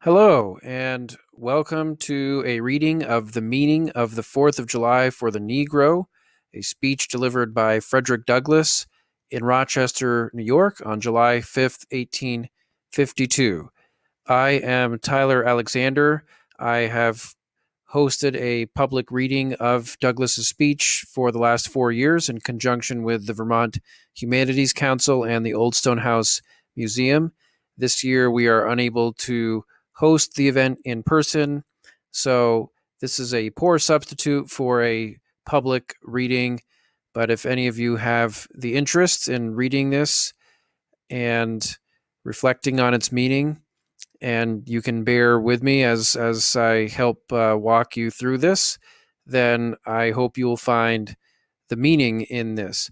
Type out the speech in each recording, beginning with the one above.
Hello, and welcome to a reading of The Meaning of the 4th of July for the Negro, a speech delivered by Frederick Douglass in Rochester, New York on July 5th, 1852. I am Tyler Alexander. I have hosted a public reading of Douglass's speech for the last 4 years in conjunction with the Vermont Humanities Council and the Old Stone House Museum. This year we are unable to host the event in person, so this is a poor substitute for a public reading. But if any of you have the interest in reading this and reflecting on its meaning, and you can bear with me as I help walk you through this, then I hope you will find the meaning in this.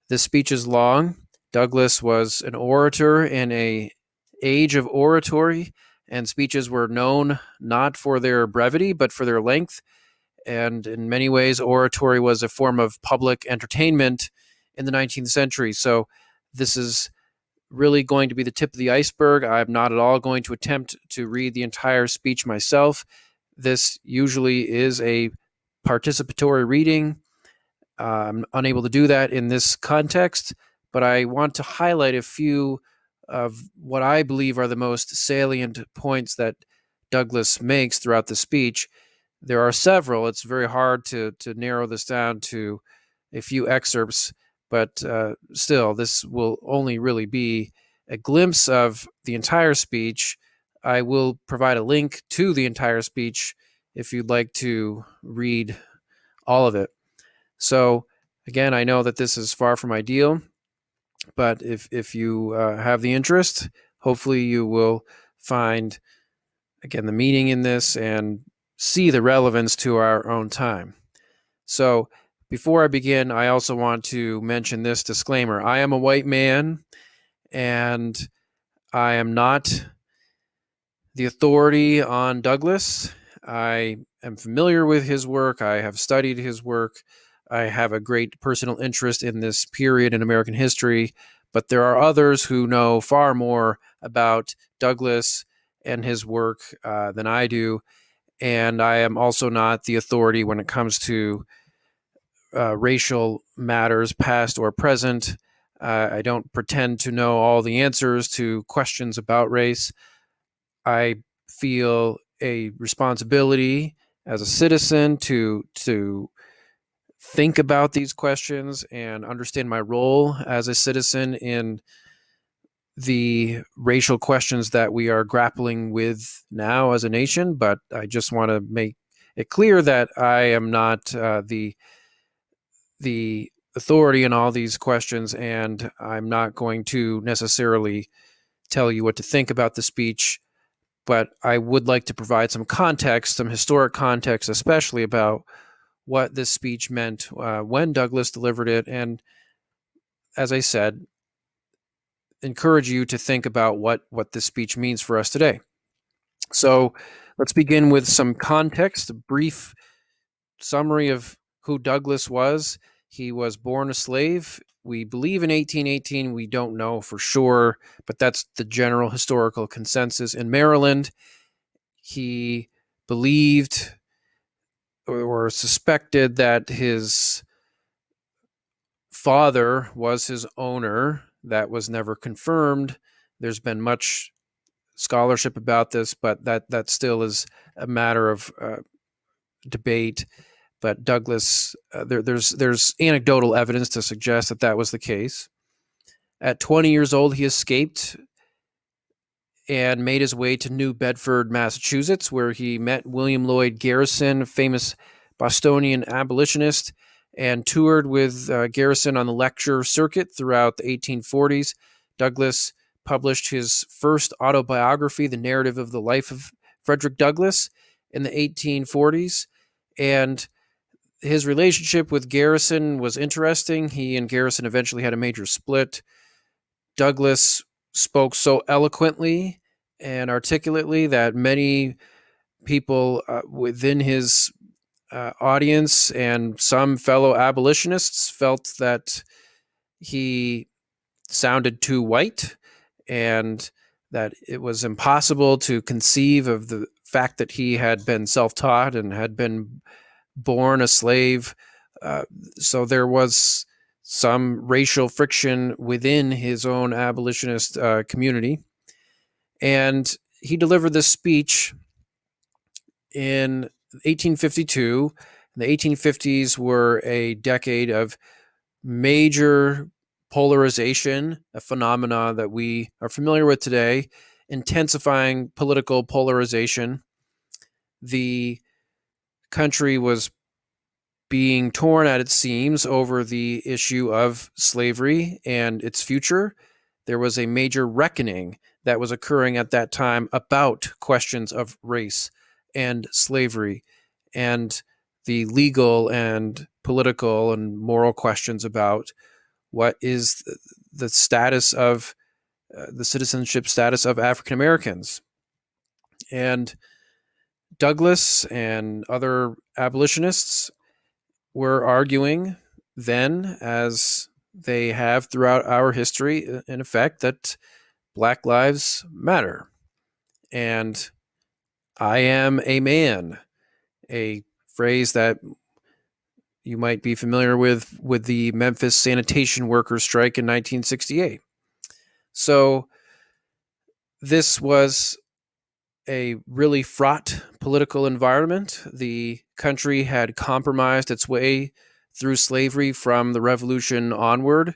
This speech is long. Douglass was an orator in an age of oratory, and speeches were known not for their brevity, but for their length. And in many ways, oratory was a form of public entertainment in the 19th century. So this is really going to be the tip of the iceberg. I'm not at all going to attempt to read the entire speech myself. This usually is a participatory reading. I'm unable to do that in this context, but I want to highlight a few of what I believe are the most salient points that Douglass makes throughout the speech. There are several. It's very hard to narrow this down to a few excerpts, but still, this will only really be a glimpse of the entire speech. I will provide a link to the entire speech if you'd like to read all of it. So, again, I know that this is far from ideal, but if you have the interest, hopefully you will find, again, the meaning in this and see the relevance to our own time. So before I begin, I also want to mention this disclaimer. I am a white man, and I am not the authority on Douglass. I am familiar with his work. I have studied his work. I have a great personal interest in this period in American history, but there are others who know far more about Douglass and his work than I do. And I am also not the authority when it comes to racial matters, past or present. I don't pretend to know all the answers to questions about race. I feel a responsibility as a citizen to think about these questions and understand my role as a citizen in the racial questions that we are grappling with now as a nation. But I just want to make it clear that I am not the authority in all these questions, and I'm not going to necessarily tell you what to think about the speech, but I would like to provide some context, some historic context, especially about what this speech meant when Douglass delivered it, and as I said, encourage you to think about what this speech means for us today. So let's begin with some context, a brief summary of who Douglass was. He was born a slave. We believe in 1818. We don't know for sure, but that's the general historical consensus. In Maryland, he believed or suspected that his father was his owner. That was never confirmed. There's been much scholarship about this, but that still is a matter of debate. But Douglass, there's anecdotal evidence to suggest that that was the case. At 20 years old, he escaped and made his way to New Bedford, Massachusetts, where he met William Lloyd Garrison, a famous Bostonian abolitionist, and toured with Garrison on the lecture circuit throughout the 1840s. Douglass published his first autobiography, The Narrative of the Life of Frederick Douglass, in the 1840s. And his relationship with Garrison was interesting. He and Garrison eventually had a major split. Douglass spoke so eloquently and articulately that many people within his audience and some fellow abolitionists felt that he sounded too white, and that it was impossible to conceive of the fact that he had been self-taught and had been born a slave. So there was some racial friction within his own abolitionist community. And he delivered this speech in 1852. The 1850s were a decade of major polarization, a phenomena that we are familiar with today, intensifying political polarization. The country was being torn at its seams over the issue of slavery and its future. There was a major reckoning that was occurring at that time about questions of race and slavery and the legal and political and moral questions about what is the status of the citizenship status of African Americans. And Douglass and other abolitionists were arguing then, as they have throughout our history, in effect, that Black lives matter. And I am a man, a phrase that you might be familiar with the Memphis sanitation workers strike in 1968. So this was a really fraught political environment. The country had compromised its way through slavery from the Revolution onward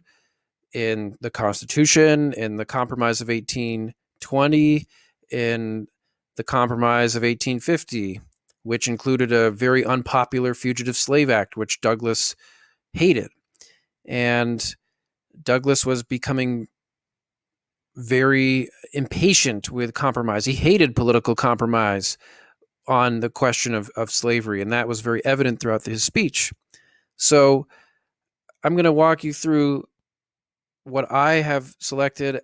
in the Constitution, in the Compromise of 1820, in the Compromise of 1850, which included a very unpopular Fugitive Slave Act, which Douglass hated. And Douglass was becoming very impatient with compromise. He hated political compromise on the question of slavery, and that was very evident throughout his speech. So I'm going to walk you through what I have selected,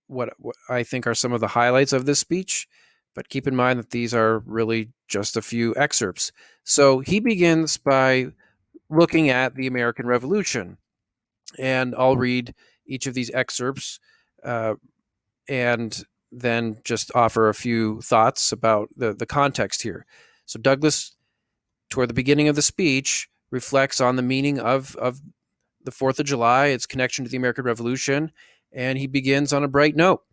what I think are some of the highlights of this speech, but keep in mind that these are really just a few excerpts. So he begins by looking at the American Revolution, and I'll read each of these excerpts and then just offer a few thoughts about the context here. So Douglass, toward the beginning of the speech, reflects on the meaning of the 4th of July, its connection to the American Revolution, and he begins on a bright note.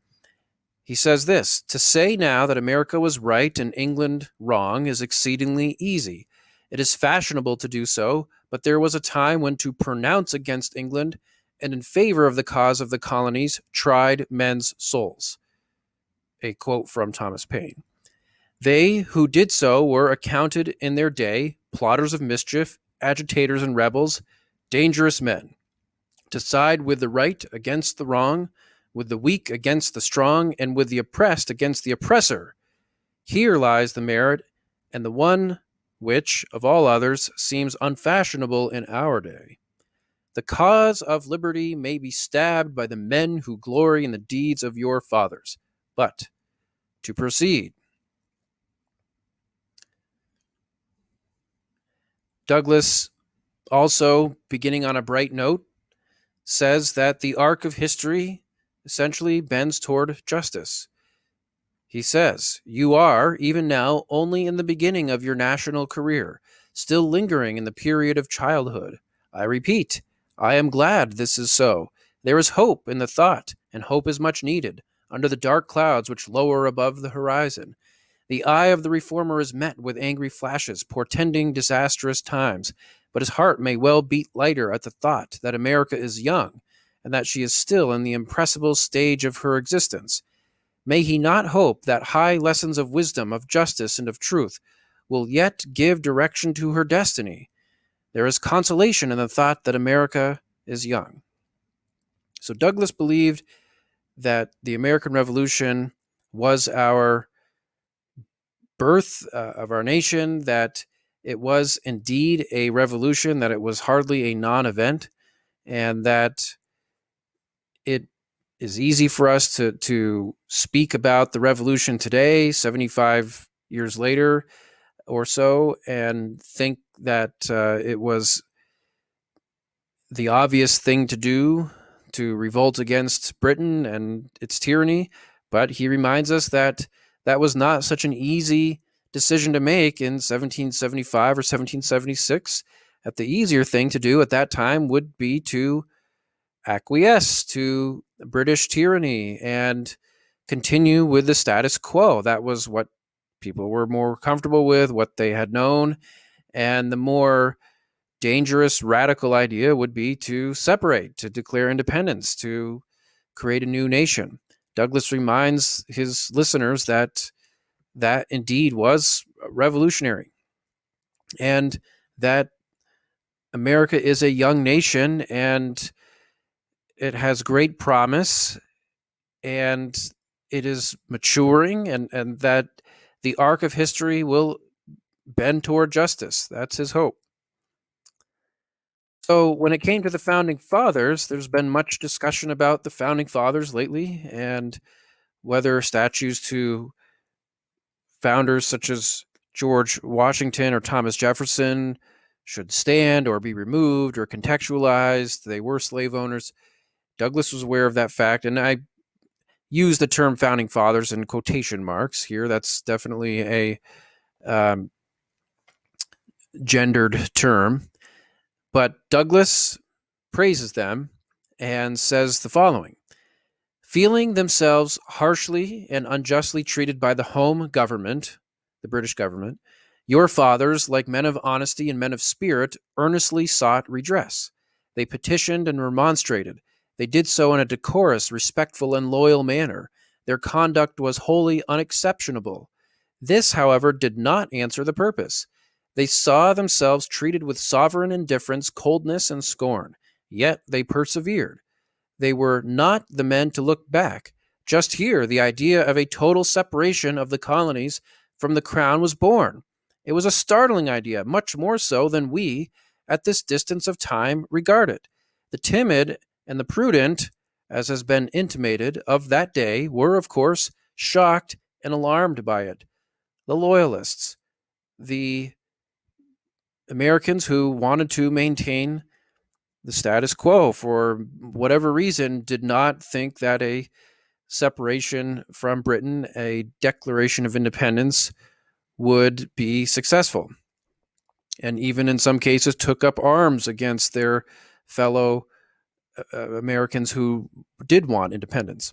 He says this: "To say now that America was right and England wrong is exceedingly easy. It is fashionable to do so, but there was a time when to pronounce against England and in favor of the cause of the colonies tried men's souls." A quote from Thomas Paine. "They who did so were accounted in their day plotters of mischief, agitators and rebels, dangerous men. To side with the right against the wrong, with the weak against the strong, and with the oppressed against the oppressor. Here lies the merit, and the one which, of all others, seems unfashionable in our day. The cause of liberty may be stabbed by the men who glory in the deeds of your fathers. But, to proceed, Douglass, also beginning on a bright note, says that the arc of history essentially bends toward justice. He says, "You are, even now, only in the beginning of your national career, still lingering in the period of childhood. I repeat, I am glad this is so. There is hope in the thought, and hope is much needed, under the dark clouds which lower above the horizon. The eye of the reformer is met with angry flashes, portending disastrous times, but his heart may well beat lighter at the thought that America is young, and that she is still in the impressible stage of her existence. May he not hope that high lessons of wisdom, of justice, and of truth will yet give direction to her destiny? There is consolation in the thought that America is young." So Douglass believed that the American Revolution was our birth of our nation, that it was indeed a revolution, that it was hardly a non-event, and that it is easy for us to speak about the revolution today, 75 years later or so, and think that it was the obvious thing to do to revolt against Britain and its tyranny. But he reminds us that that was not such an easy decision to make in 1775 or 1776. That the easier thing to do at that time would be to acquiesce to British tyranny and continue with the status quo. That was what people were more comfortable with, what they had known. And the more dangerous, radical idea would be to separate, to declare independence, to create a new nation. Douglass reminds his listeners that that indeed was revolutionary and that America is a young nation and it has great promise and it is maturing, and that the arc of history will bend toward justice. That's his hope. So when it came to the founding fathers, there's been much discussion about the founding fathers lately and whether statues to founders such as George Washington or Thomas Jefferson should stand or be removed or contextualized. They were slave owners. Douglass was aware of that fact, and I use the term founding fathers in quotation marks here. That's definitely a gendered term. But Douglass praises them and says the following: feeling themselves harshly and unjustly treated by the home government, the British government, your fathers, like men of honesty and men of spirit, earnestly sought redress. They petitioned and remonstrated. They did so in a decorous, respectful, and loyal manner. Their conduct was wholly unexceptionable. This, however, did not answer the purpose. They saw themselves treated with sovereign indifference, coldness, and scorn. Yet they persevered. They were not the men to look back. Just here, the idea of a total separation of the colonies from the crown was born. It was a startling idea, much more so than we, at this distance of time, regard it. The timid and the prudent, as has been intimated, of that day were, of course, shocked and alarmed by it. The Loyalists, the Americans who wanted to maintain the status quo for whatever reason, did not think that a separation from Britain, a declaration of independence, would be successful. And even in some cases took up arms against their fellow Americans who did want independence.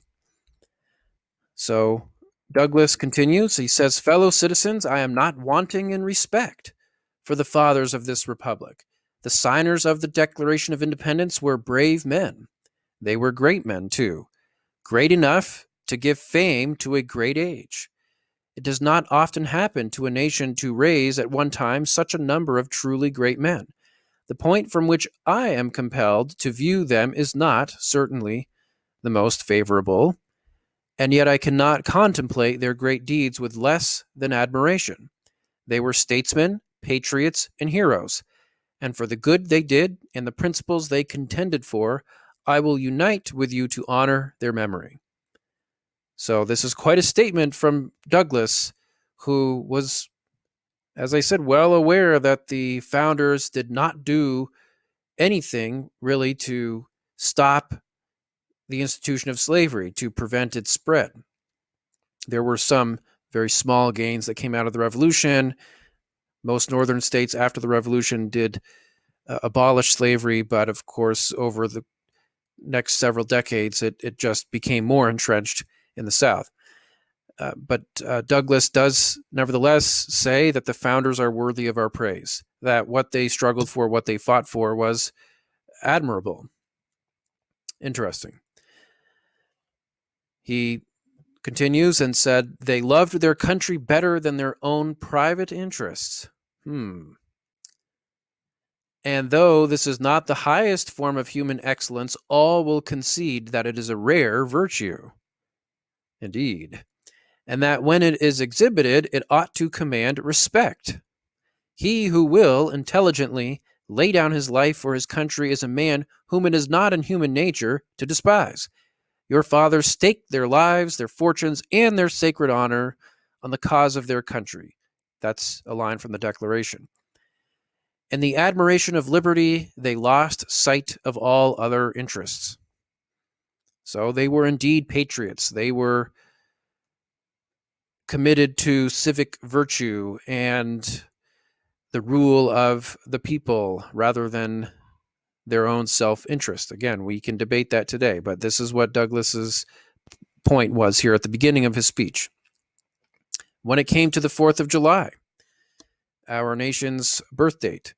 So Douglass continues. He says, fellow citizens, I am not wanting in respect for the fathers of this republic. The signers of the Declaration of Independence were brave men. They were great men, too, great enough to give fame to a great age. It does not often happen to a nation to raise at one time such a number of truly great men. The point from which I am compelled to view them is not, certainly, the most favorable, and yet I cannot contemplate their great deeds with less than admiration. They were statesmen, patriots, and heroes, and for the good they did and the principles they contended for, I will unite with you to honor their memory. So this is quite a statement from Douglass, who was, as I said, well aware that the founders did not do anything really to stop the institution of slavery, to prevent its spread. There were some very small gains that came out of the Revolution. Most northern states after the Revolution did abolish slavery, but of course, over the next several decades, it just became more entrenched in the South. But Douglass does nevertheless say that the founders are worthy of our praise, that what they struggled for, what they fought for was admirable. Interesting. He continues and said, they loved their country better than their own private interests. And though this is not the highest form of human excellence, all will concede that it is a rare virtue. Indeed. And that when it is exhibited, it ought to command respect. He who will intelligently lay down his life for his country is a man whom it is not in human nature to despise. Your fathers staked their lives, their fortunes, and their sacred honor on the cause of their country. That's a line from the Declaration. In the admiration of liberty, they lost sight of all other interests. So they were indeed patriots. They were committed to civic virtue and the rule of the people rather than their own self-interest. Again, we can debate that today, but this is what Douglass's point was here at the beginning of his speech. When it came to the 4th of July, our nation's birth date,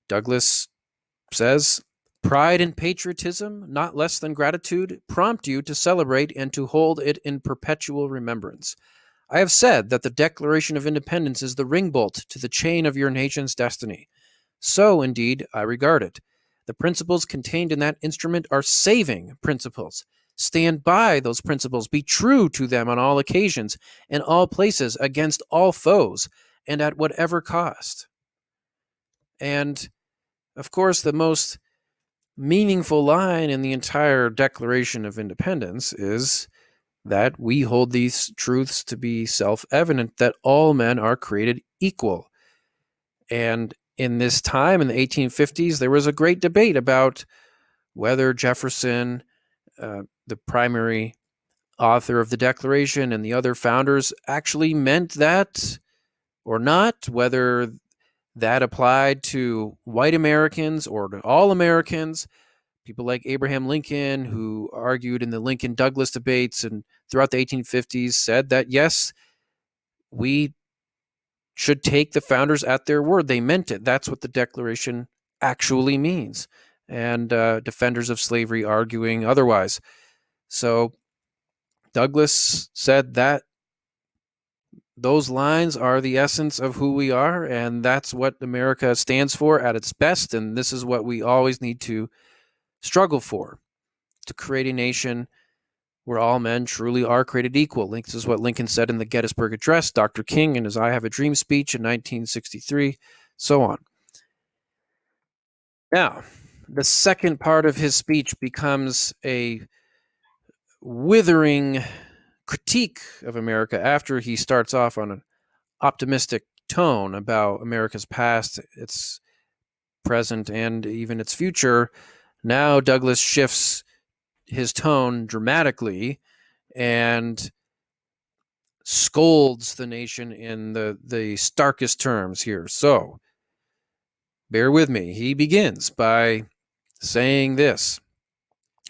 Douglass says, pride and patriotism, not less than gratitude, prompt you to celebrate and to hold it in perpetual remembrance. I have said that the Declaration of Independence is the ringbolt to the chain of your nation's destiny. So, indeed, I regard it. The principles contained in that instrument are saving principles. Stand by those principles. Be true to them on all occasions, in all places, against all foes, and at whatever cost. And, of course, the most meaningful line in the entire Declaration of Independence is that we hold these truths to be self-evident, that all men are created equal. And in this time, in the 1850s, there was a great debate about whether Jefferson, the primary author of the Declaration, and the other founders actually meant that or not, whether that applied to white Americans or to all Americans. People like Abraham Lincoln, who argued in the Lincoln-Douglas debates and throughout the 1850s, said that, yes, we should take the founders at their word. They meant it. That's what the Declaration actually means. And defenders of slavery arguing otherwise. So Douglass said that those lines are the essence of who we are, and that's what America stands for at its best, and this is what we always need to struggle for, to create a nation where all men truly are created equal. This is what Lincoln said in the Gettysburg Address, Dr. King in his I Have a Dream speech in 1963, so on. Now, the second part of his speech becomes a withering critique of America after he starts off on an optimistic tone about America's past, its present, and even its future. Now Douglass shifts his tone dramatically and scolds the nation in the starkest terms here. So, bear with me. He begins by saying this: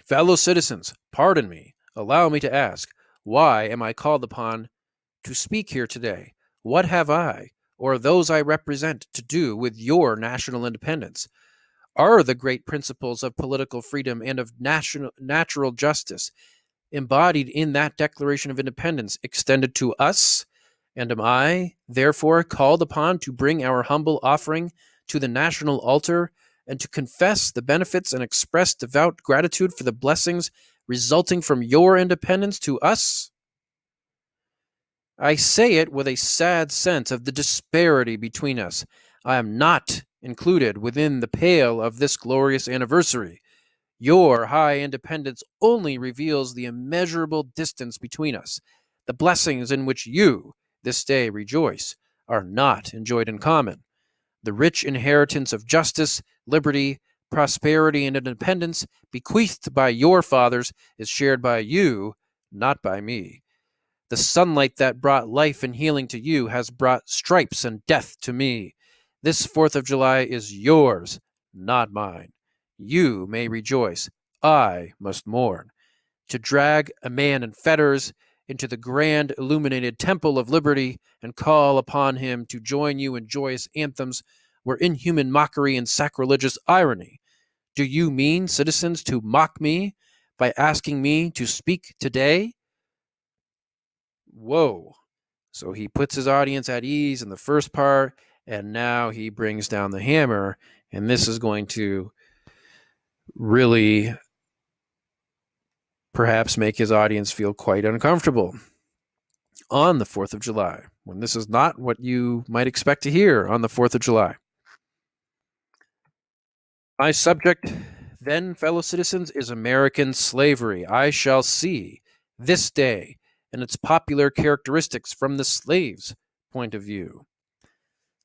fellow citizens, pardon me. Allow me to ask, why am I called upon to speak here today? What have I, or those I represent, to do with your national independence? Are the great principles of political freedom and of natural justice embodied in that Declaration of Independence extended to us? And am I, therefore, called upon to bring our humble offering to the national altar and to confess the benefits and express devout gratitude for the blessings resulting from your independence to us? I say it with a sad sense of the disparity between us. I am not included within the pale of this glorious anniversary. Your high independence only reveals the immeasurable distance between us. The blessings in which you, this day, rejoice are not enjoyed in common. The rich inheritance of justice, liberty, prosperity, and independence bequeathed by your fathers is shared by you, not by me. The sunlight that brought life and healing to you has brought stripes and death to me. This 4th of July is yours, not mine. You may rejoice. I must mourn. To drag a man in fetters into the grand illuminated temple of liberty and call upon him to join you in joyous anthems were inhuman mockery and sacrilegious irony. Do you mean, citizens, to mock me by asking me to speak today? Whoa. So he puts his audience at ease in the first part, and now he brings down the hammer, and this is going to really perhaps make his audience feel quite uncomfortable on the 4th of July, when this is not what you might expect to hear on the 4th of July. My subject, then, fellow citizens, is American slavery. I shall see this day and its popular characteristics from the slave's point of view.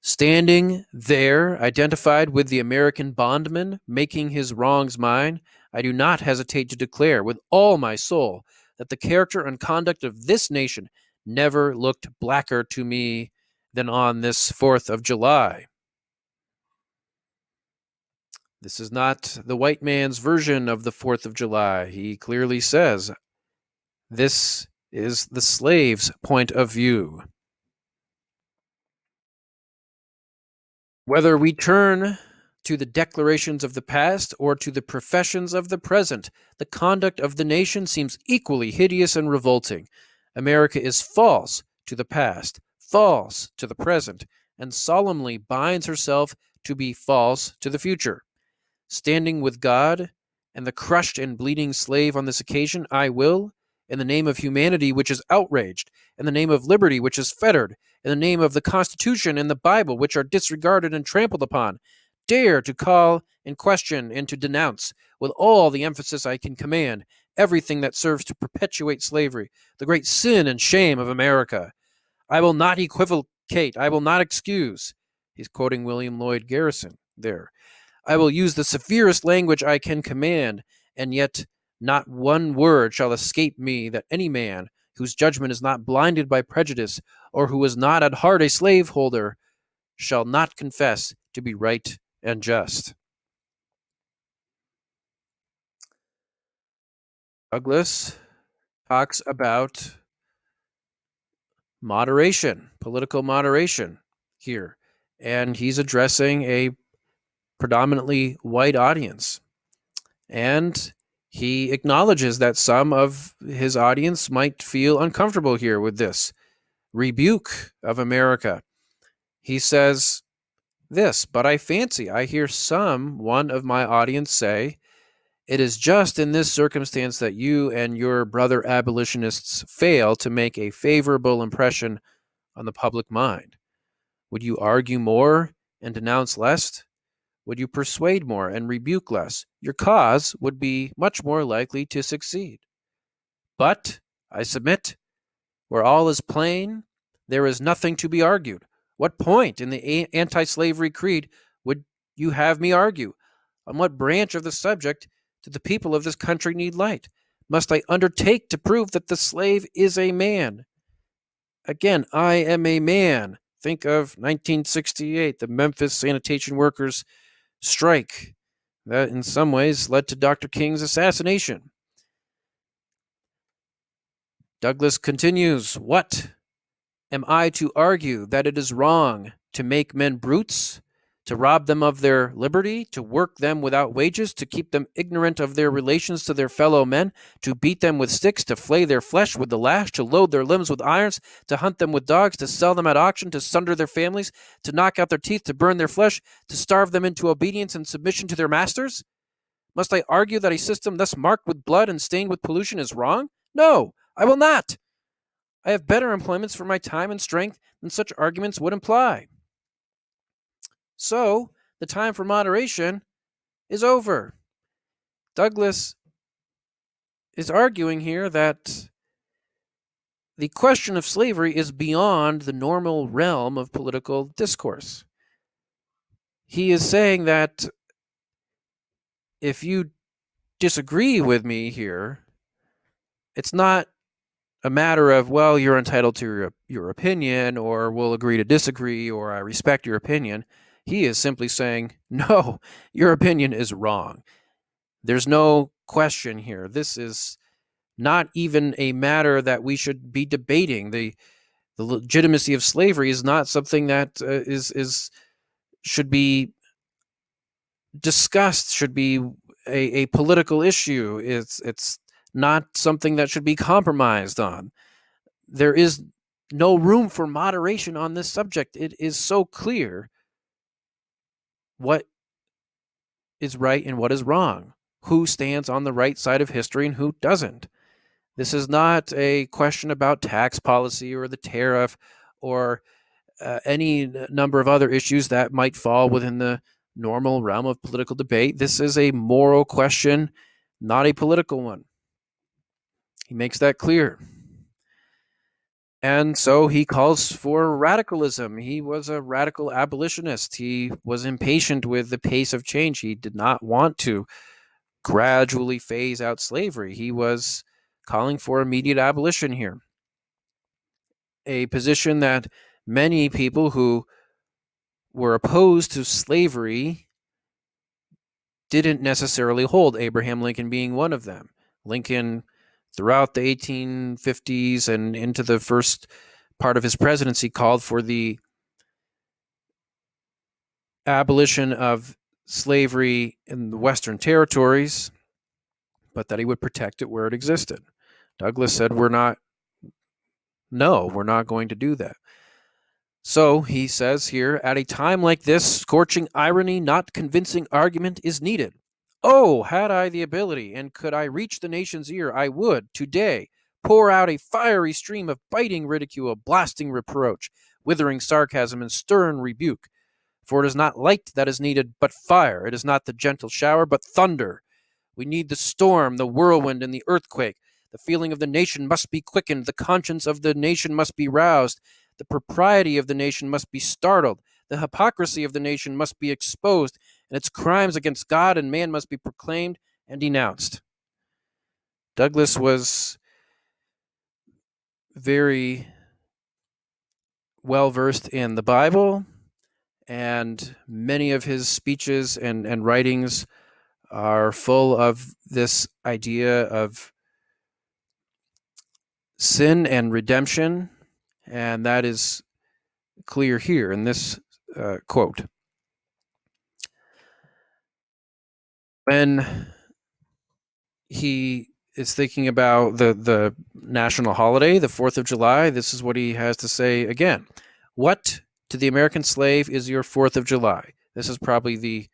Standing there, identified with the American bondman, making his wrongs mine, I do not hesitate to declare with all my soul that the character and conduct of this nation never looked blacker to me than on this 4th of July. This is not the white man's version of the 4th of July. He clearly says, this is the slave's point of view. Whether we turn to the declarations of the past or to the professions of the present, the conduct of the nation seems equally hideous and revolting. America is false to the past, false to the present, and solemnly binds herself to be false to the future. Standing with God and the crushed and bleeding slave on this occasion, I will, in the name of humanity which is outraged, in the name of liberty which is fettered, in the name of the Constitution and the Bible which are disregarded and trampled upon, dare to call in question and to denounce, with all the emphasis I can command, everything that serves to perpetuate slavery, the great sin and shame of America. I will not equivocate, I will not excuse. He's quoting William Lloyd Garrison there. I will use the severest language I can command, and yet not one word shall escape me that any man whose judgment is not blinded by prejudice, or who is not at heart a slaveholder, shall not confess to be right and just. Douglass talks about moderation, political moderation here, and he's addressing a predominantly white audience. And he acknowledges that some of his audience might feel uncomfortable here with this rebuke of America. He says this, but I fancy I hear one of my audience say, it is just in this circumstance that you and your brother abolitionists fail to make a favorable impression on the public mind. Would you argue more and denounce less? Would you persuade more and rebuke less? Your cause would be much more likely to succeed. But, I submit, where all is plain, there is nothing to be argued. What point in the anti-slavery creed would you have me argue? On what branch of the subject do the people of this country need light? Must I undertake to prove that the slave is a man? Again, I am a man. Think of 1968, the Memphis sanitation workers' strike that in some ways led to Dr. King's assassination. Douglass continues, what? Am I to argue that it is wrong to make men brutes, to rob them of their liberty, to work them without wages, to keep them ignorant of their relations to their fellow men, to beat them with sticks, to flay their flesh with the lash, to load their limbs with irons, to hunt them with dogs, to sell them at auction, to sunder their families, to knock out their teeth, to burn their flesh, to starve them into obedience and submission to their masters? Must I argue that a system thus marked with blood and stained with pollution is wrong? No, I will not. I have better employments for my time and strength than such arguments would imply. So, the time for moderation is over. Douglass is arguing here that the question of slavery is beyond the normal realm of political discourse. He is saying that if you disagree with me here, it's not a matter of, well, you're entitled to your opinion, or we'll agree to disagree, or I respect your opinion. He is simply saying, no, your opinion is wrong. There's no question here. This is not even a matter that we should be debating. The legitimacy of slavery is not something that should be discussed, should be a political issue. It's not something that should be compromised on. There is no room for moderation on this subject. It is so clear what is right and what is wrong, who stands on the right side of history and who doesn't. This is not a question about tax policy or the tariff or any number of other issues that might fall within the normal realm of political debate. This is a moral question, not a political one. He makes that clear. And so he calls for radicalism. He was a radical abolitionist. He was impatient with the pace of change. He did not want to gradually phase out slavery. He was calling for immediate abolition here. a position that many people who were opposed to slavery didn't necessarily hold, Abraham Lincoln being one of them. Lincoln, throughout the 1850s and into the first part of his presidency, called for the abolition of slavery in the Western territories, but that he would protect it where it existed. Douglass said, we're not going to do that. So he says here, at a time like this, scorching irony, not convincing argument is needed. Oh, had I the ability, and could I reach the nation's ear, I would, today, pour out a fiery stream of biting ridicule, blasting reproach, withering sarcasm, and stern rebuke. For it is not light that is needed, but fire. It is not the gentle shower, but thunder. We need the storm, the whirlwind, and the earthquake. The feeling of the nation must be quickened. The conscience of the nation must be roused. The propriety of the nation must be startled. The hypocrisy of the nation must be exposed, and its crimes against God and man must be proclaimed and denounced. Douglass was very well versed in the Bible, and many of his speeches and writings are full of this idea of sin and redemption, and that is clear here in this quote. When he is thinking about the national holiday, the 4th of July, this is what he has to say again. What to the American slave is your 4th of July? This is probably the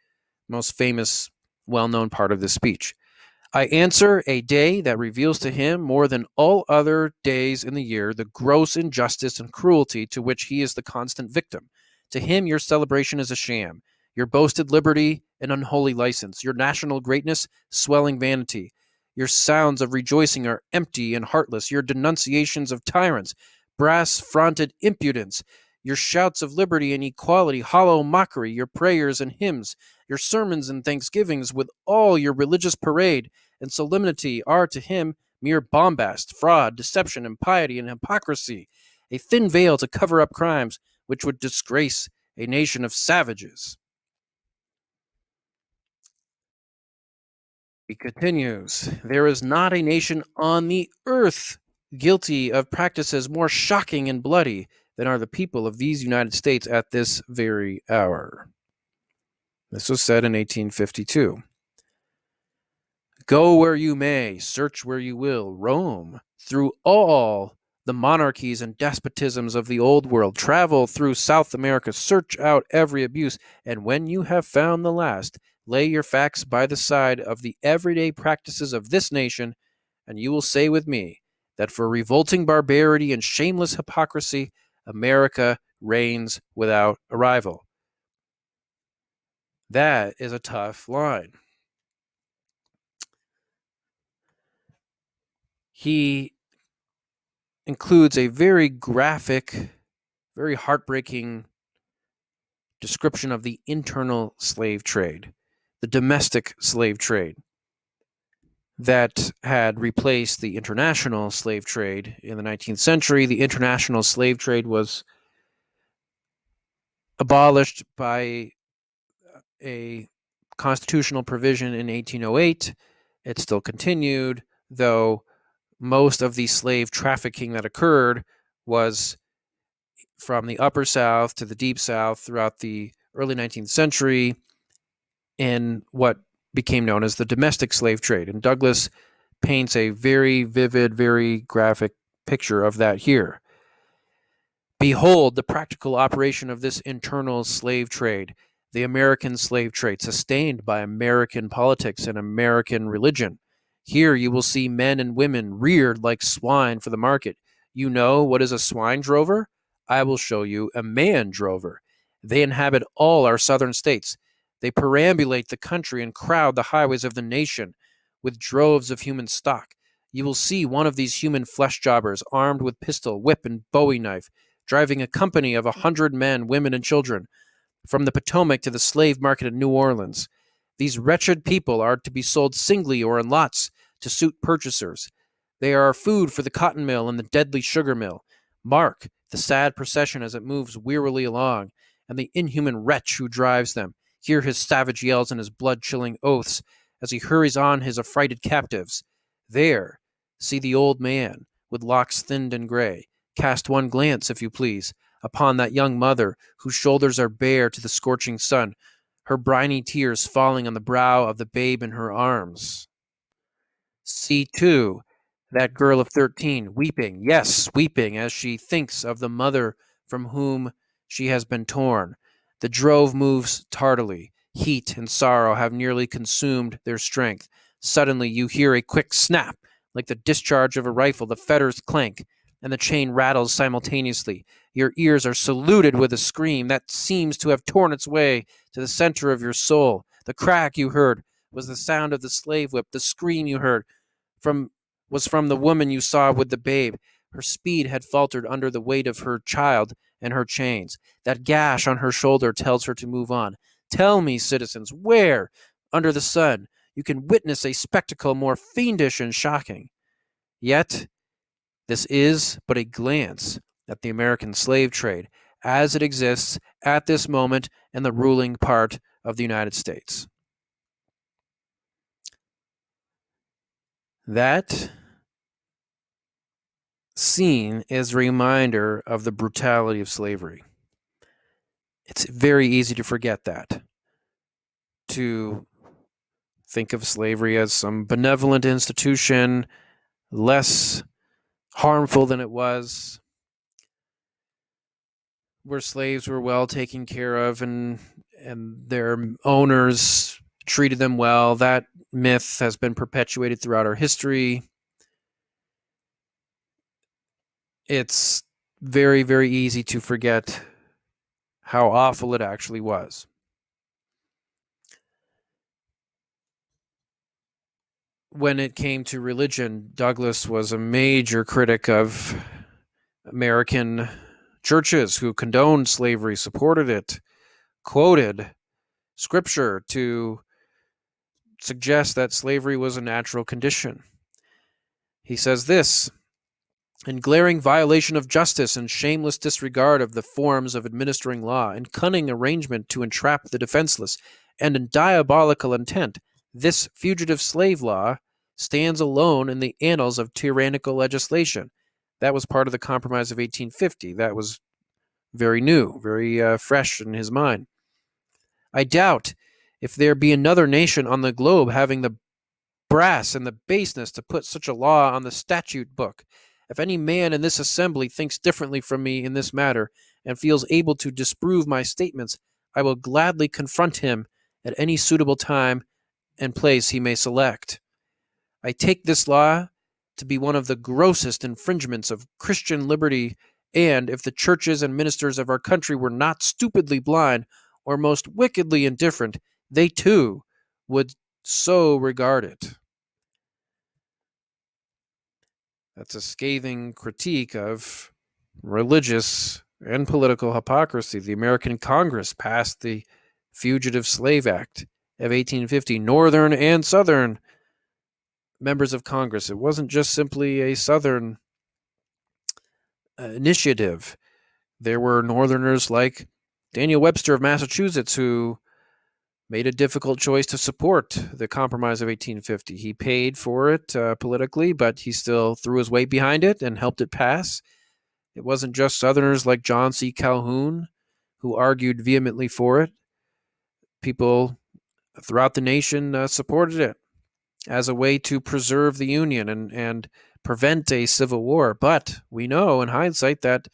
most famous, well-known part of this speech. I answer, a day that reveals to him more than all other days in the year the gross injustice and cruelty to which he is the constant victim. To him your celebration is a sham, your boasted liberty an unholy license, your national greatness swelling vanity. Your sounds of rejoicing are empty and heartless, your denunciations of tyrants, brass-fronted impudence, your shouts of liberty and equality, hollow mockery, your prayers and hymns, your sermons and thanksgivings, with all your religious parade and solemnity, are to him mere bombast, fraud, deception, impiety, and hypocrisy, a thin veil to cover up crimes which would disgrace a nation of savages. He continues, there is not a nation on the earth guilty of practices more shocking and bloody than are the people of these United States at this very hour. This was said in 1852. Go where you may, search where you will, roam through all the monarchies and despotisms of the old world, travel through South America, search out every abuse, and when you have found the last, lay your facts by the side of the everyday practices of this nation, and you will say with me that for revolting barbarity and shameless hypocrisy, America reigns without a rival. That is a tough line. He includes a very graphic, very heartbreaking description of the internal slave trade, the domestic slave trade that had replaced the international slave trade in the 19th century. The international slave trade was abolished by a constitutional provision in 1808. It still continued, though most of the slave trafficking that occurred was from the upper South to the deep South throughout the early 19th century in what became known as the domestic slave trade. And Douglass paints a very vivid, very graphic picture of that here. Behold the practical operation of this internal slave trade, the American slave trade, sustained by American politics and American religion. Here you will see men and women reared like swine for the market. You know what is a swine drover? I will show you a man drover. They inhabit all our southern states. They perambulate the country and crowd the highways of the nation with droves of human stock. You will see one of these human flesh jobbers, armed with pistol, whip, and bowie knife, driving a company of 100 men, women, and children from the Potomac to the slave market in New Orleans. These wretched people are to be sold singly or in lots to suit purchasers. They are food for the cotton mill and the deadly sugar mill. Mark the sad procession as it moves wearily along, and the inhuman wretch who drives them. Hear his savage yells and his blood-chilling oaths as he hurries on his affrighted captives. There, see the old man, with locks thinned and gray. Cast one glance, if you please, upon that young mother whose shoulders are bare to the scorching sun, her briny tears falling on the brow of the babe in her arms. See, too, that girl of 13 weeping, yes, weeping, as she thinks of the mother from whom she has been torn. The drove moves tardily. Heat and sorrow have nearly consumed their strength. Suddenly you hear a quick snap, like the discharge of a rifle. The fetters clank, and the chain rattles simultaneously. Your ears are saluted with a scream that seems to have torn its way to the center of your soul. The crack you heard was the sound of the slave whip. The scream you heard was from the woman you saw with the babe. Her speed had faltered under the weight of her child and her chains. That gash on her shoulder tells her to move on. Tell me, citizens, where, under the sun, you can witness a spectacle more fiendish and shocking. Yet, this is but a glance at the American slave trade as it exists at this moment in the ruling part of the United States. That scene is a reminder of the brutality of slavery. It's very easy to forget that, to think of slavery as some benevolent institution, less harmful than it was, where slaves were well taken care of and their owners treated them well. That myth has been perpetuated throughout our history. It's very, very easy to forget how awful it actually was. When it came to religion, Douglass was a major critic of American churches who condoned slavery, supported it, quoted scripture to suggest that slavery was a natural condition. He says this: in glaring violation of justice and shameless disregard of the forms of administering law, in cunning arrangement to entrap the defenseless, and in diabolical intent, this fugitive slave law stands alone in the annals of tyrannical legislation. That was part of the Compromise of 1850. That was very new, very fresh in his mind. I doubt if there be another nation on the globe having the brass and the baseness to put such a law on the statute book. If any man in this assembly thinks differently from me in this matter and feels able to disprove my statements, I will gladly confront him at any suitable time and place he may select. I take this law to be one of the grossest infringements of Christian liberty, and if the churches and ministers of our country were not stupidly blind or most wickedly indifferent, they too would so regard it. That's a scathing critique of religious and political hypocrisy. The American Congress passed the Fugitive Slave Act of 1850. Northern and Southern members of Congress. It wasn't just simply a Southern initiative. There were Northerners like Daniel Webster of Massachusetts who made a difficult choice to support the Compromise of 1850. He paid for it politically, but he still threw his weight behind it and helped it pass. It wasn't just Southerners like John C. Calhoun who argued vehemently for it. People throughout the nation supported it as a way to preserve the Union and prevent a civil war. But we know in hindsight that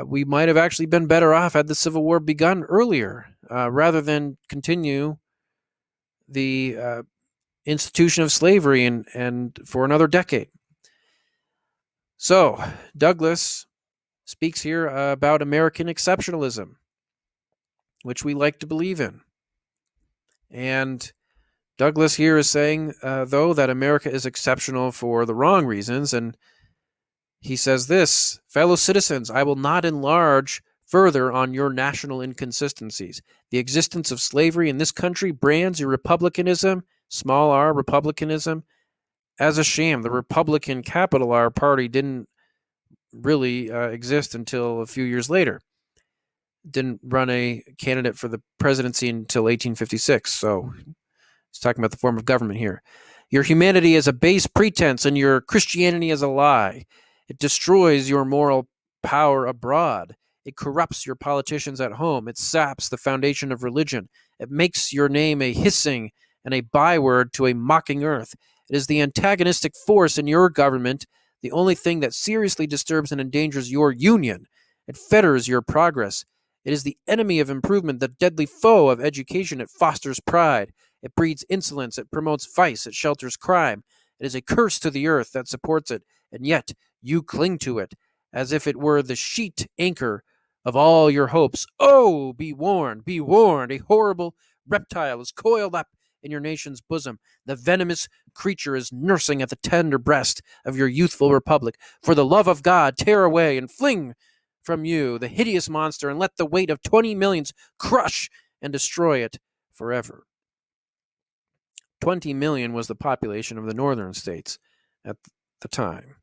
we might have actually been better off had the Civil War begun earlier, rather than continue the institution of slavery and for another decade. So Douglass speaks here about American exceptionalism, which we like to believe in. And Douglass here is saying, though, that America is exceptional for the wrong reasons, and he says this: fellow citizens, I will not enlarge further on your national inconsistencies. The existence of slavery in this country brands your republicanism, small r republicanism, as a sham. The Republican, capital R party didn't really exist until a few years later. Didn't run a candidate for the presidency until 1856. So he's talking about the form of government here. Your humanity is a base pretense, and your Christianity is a lie. It destroys your moral power abroad. It corrupts your politicians at home. It saps the foundation of religion. It makes your name a hissing and a byword to a mocking earth. It is the antagonistic force in your government, the only thing that seriously disturbs and endangers your union. It fetters your progress. It is the enemy of improvement, the deadly foe of education. It fosters pride. It breeds insolence. It promotes vice. It shelters crime. It is a curse to the earth that supports it, and yet you cling to it as if it were the sheet anchor of all your hopes. Oh, be warned, be warned. A horrible reptile is coiled up in your nation's bosom. The venomous creature is nursing at the tender breast of your youthful republic. For the love of God, tear away and fling from you the hideous monster, and let the weight of 20 millions crush and destroy it forever. 20 million was the population of the northern states at the time.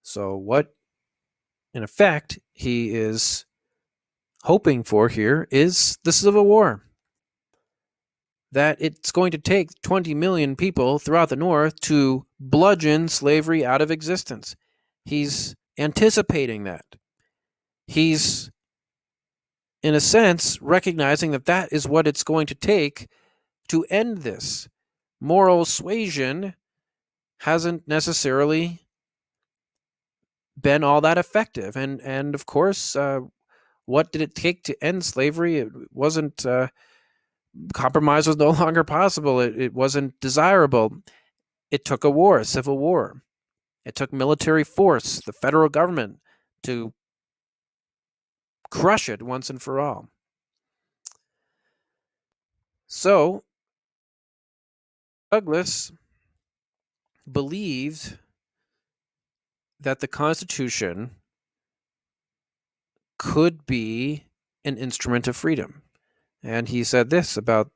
So what, in effect, he is hoping for here is the Civil War. That it's going to take 20 million people throughout the North to bludgeon slavery out of existence. He's anticipating that. He's, in a sense, recognizing that that is what it's going to take to end this. Moral suasion hasn't necessarily been all that effective. And of course, what did it take to end slavery? It wasn't, compromise was no longer possible. It wasn't desirable. It took a war, a civil war. It took military force, the federal government, to crush it once and for all. So, Douglass believed that the Constitution could be an instrument of freedom. And he said this about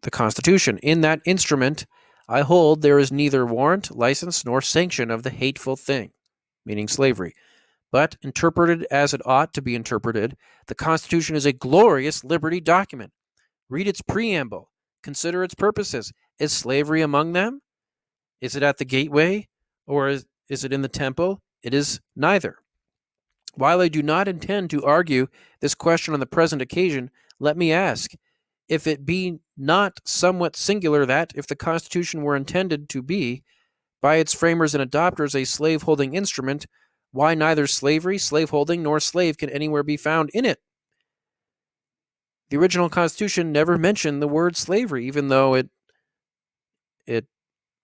the Constitution: in that instrument, I hold there is neither warrant, license, nor sanction of the hateful thing, meaning slavery. But interpreted as it ought to be interpreted, the Constitution is a glorious liberty document. Read its preamble. Consider its purposes. Is slavery among them? Is it at the gateway? Or is it in the temple? It is neither. While I do not intend to argue this question on the present occasion, let me ask, if it be not somewhat singular that, if the Constitution were intended to be, by its framers and adopters, a slave-holding instrument, why neither slavery, slaveholding, nor slave can anywhere be found in it? The original Constitution never mentioned the word slavery, even though it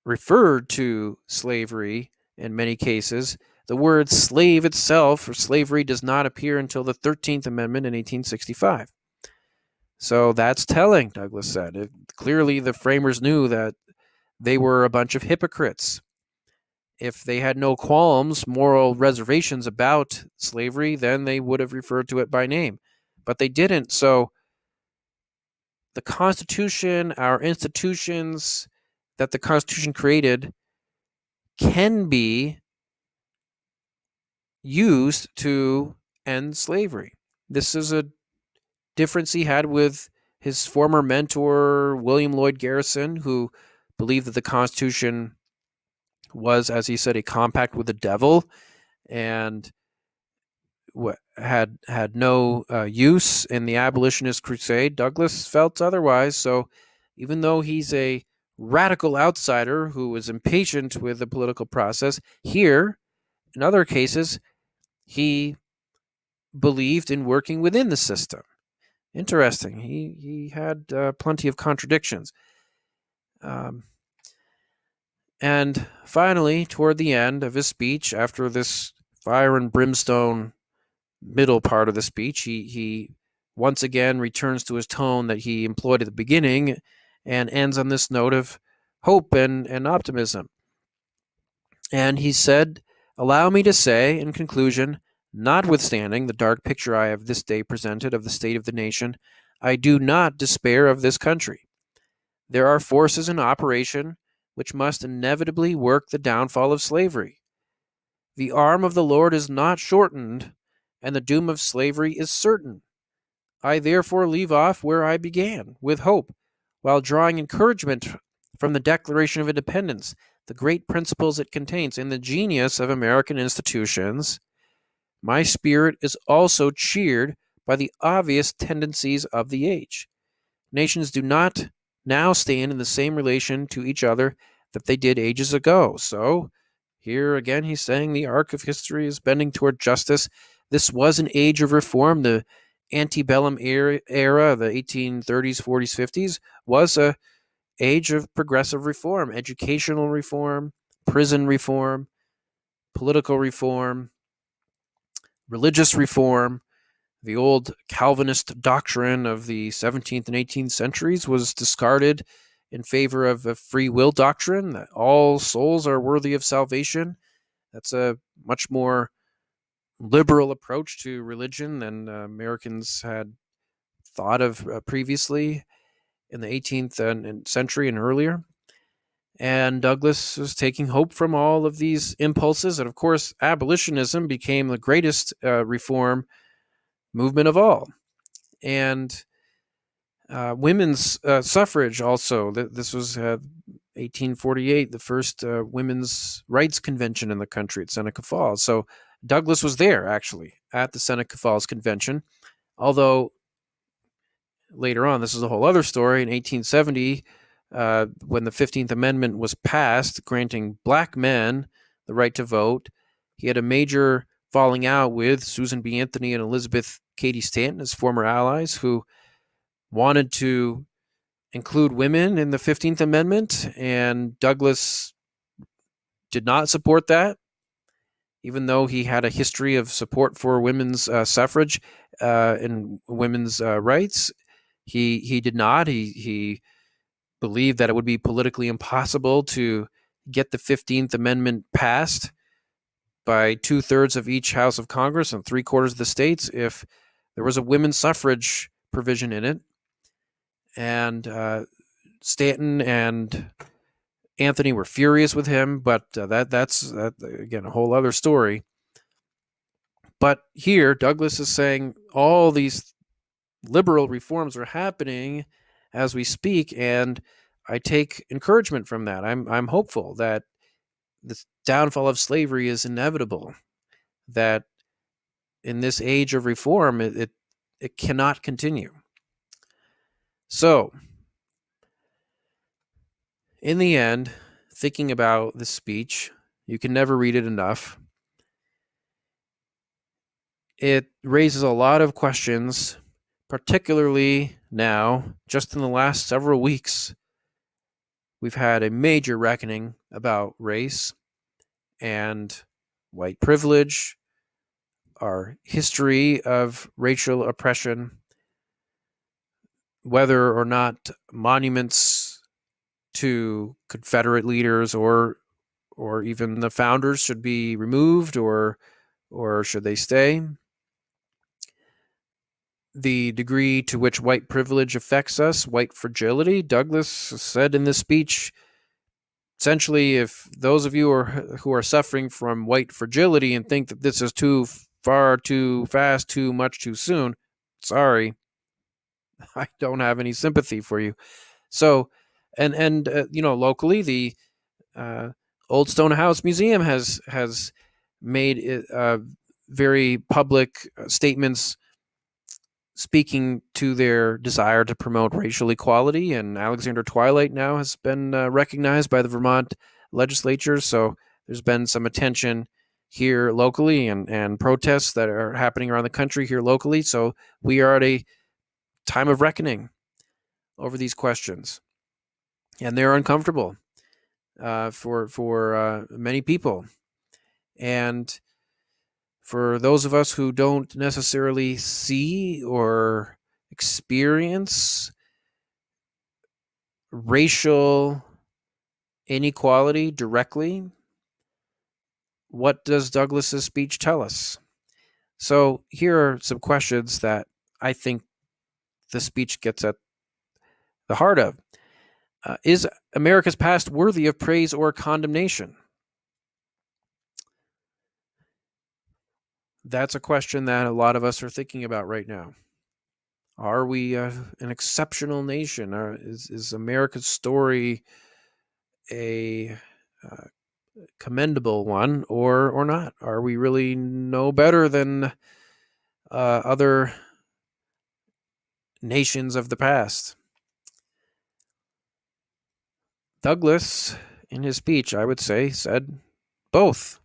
referred to slavery in many cases. The word slave itself, or slavery, does not appear until the 13th Amendment in 1865. So that's telling, Douglass said. Clearly, the framers knew that they were a bunch of hypocrites. If they had no qualms, moral reservations about slavery, then they would have referred to it by name. But they didn't. So the Constitution, our institutions that the Constitution created, can be used to end slavery. This is a difference he had with his former mentor, William Lloyd Garrison, who believed that the Constitution was, as he said, a compact with the devil, and had no use in the abolitionist crusade. Douglass felt otherwise. So even though he's a radical outsider who is impatient with the political process, here, in other cases, he believed in working within the system. Interesting. He had plenty of contradictions. And finally, toward the end of his speech, after this fire and brimstone middle part of the speech, he once again returns to his tone that he employed at the beginning and ends on this note of hope and optimism. And he said, "Allow me to say, in conclusion, notwithstanding the dark picture I have this day presented of the state of the nation, I do not despair of this country. There are forces in operation which must inevitably work the downfall of slavery. The arm of the Lord is not shortened, and the doom of slavery is certain. I therefore leave off where I began, with hope, while drawing encouragement from the Declaration of Independence, the great principles it contains, and the genius of American institutions. My spirit is also cheered by the obvious tendencies of the age. Nations do not now stand in the same relation to each other that they did ages ago. So, here again, he's saying the arc of history is bending toward justice. This was an age of reform. The antebellum era, the 1830s, 40s, 50s, was a age of progressive reform, educational reform, prison reform, political reform, religious reform. The old Calvinist doctrine of the 17th and 18th centuries was discarded in favor of a free will doctrine that all souls are worthy of salvation. That's a much more liberal approach to religion than Americans had thought of previously in the 18th century and earlier. And Douglass was taking hope from all of these impulses. And of course, abolitionism became the greatest reform movement of all. And women's suffrage also. This was 1848, the first women's rights convention in the country at Seneca Falls. So Douglass was there, actually, at the Seneca Falls Convention, although later on, this is a whole other story. In 1870, when the 15th Amendment was passed, granting black men the right to vote, he had a major falling out with Susan B. Anthony and Elizabeth Cady Stanton, his former allies, who wanted to include women in the 15th Amendment, and Douglass did not support that, even though he had a history of support for women's suffrage and women's rights. He did not. He believed that it would be politically impossible to get the 15th Amendment passed by 2/3 of each House of Congress and 3/4 of the states if there was a women's suffrage provision in it. And Stanton and Anthony were furious with him, but that's again a whole other story. But here, Douglass is saying all these liberal reforms are happening as we speak, and I take encouragement from that. I'm hopeful that the downfall of slavery is inevitable, that in this age of reform, it cannot continue. So, in the end, thinking about this speech, you can never read it enough. It raises a lot of questions, particularly now, just in the last several weeks. We've had a major reckoning about race and white privilege, our history of racial oppression, whether or not monuments to Confederate leaders or even the founders should be removed or should they stay. The degree to which white privilege affects us, white fragility. Douglass said in this speech, essentially, if those of you who are suffering from white fragility and think that this is too far, too fast, too much, too soon, sorry, I don't have any sympathy for you. So, and locally, the Old Stone House Museum has made very public statements speaking to their desire to promote racial equality, and Alexander Twilight now has been recognized by the Vermont legislature. So there's been some attention here locally and protests that are happening around the country here locally. So we are at a time of reckoning over these questions, and they're uncomfortable for many people. And for those of us who don't necessarily see or experience racial inequality directly, what does Douglass's speech tell us? So here are some questions that I think the speech gets at the heart of. Is America's past worthy of praise or condemnation? That's a question that a lot of us are thinking about right now. Are we an exceptional nation? Is America's story a uh, commendable one, or not? Are we really no better than other nations of the past? Douglass, in his speech, I would say, said both.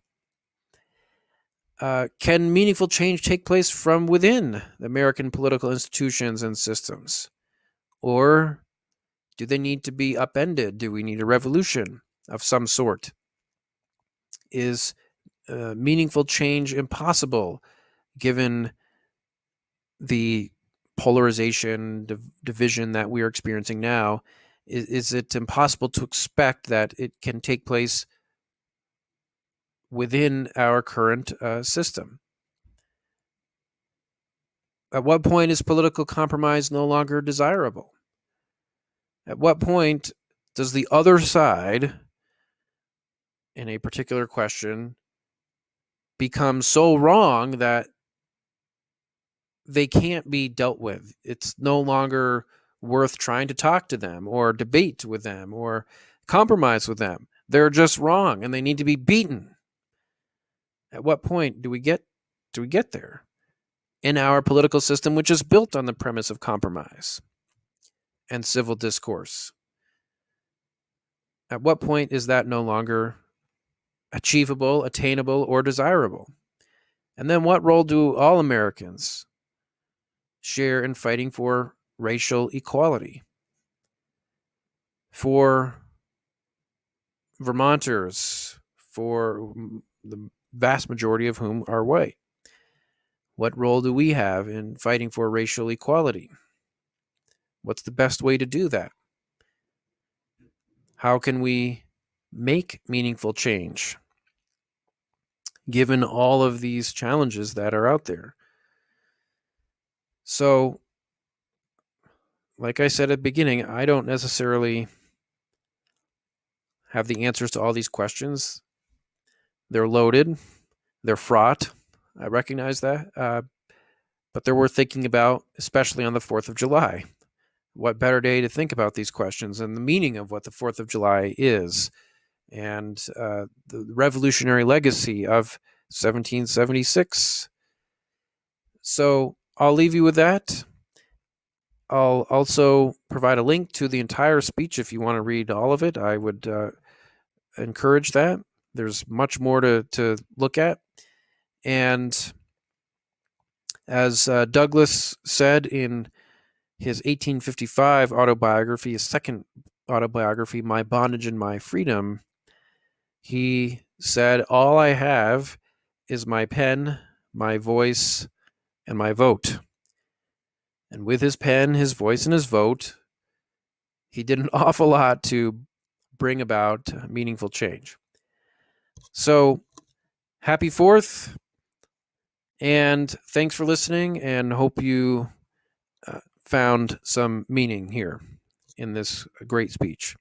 Can meaningful change take place from within the American political institutions and systems? Or do they need to be upended? Do we need a revolution of some sort? Is meaningful change impossible given the polarization, division that we are experiencing now? Is it impossible to expect that it can take place within our current system? At what point is political compromise no longer desirable? At what point does the other side in a particular question become so wrong that they can't be dealt with? It's no longer worth trying to talk to them or debate with them or compromise with them. They're just wrong and they need to be beaten. At what point do we get there in our political system, which is built on the premise of compromise and civil discourse? At what point is that no longer achievable, attainable, or desirable? And then what role do all Americans share in fighting for racial equality? For Vermonters, for the vast majority of whom are white, what role do we have in fighting for racial equality? What's the best way to do that? How can we make meaningful change given all of these challenges that are out there? So, like I said at the beginning, I don't necessarily have the answers to all these questions. They're loaded, they're fraught. I recognize that. But they're worth thinking about, especially on the 4th of July. What better day to think about these questions and the meaning of what the 4th of July is, and the revolutionary legacy of 1776. So I'll leave you with that. I'll also provide a link to the entire speech if you want to read all of it. I would encourage that. There's much more to look at. And as Douglass said in his 1855 autobiography, his second autobiography, My Bondage and My Freedom, he said, "All I have is my pen, my voice, and my vote." And with his pen, his voice, and his vote, he did an awful lot to bring about meaningful change. So, happy 4th, and thanks for listening, and hope you found some meaning here in this great speech.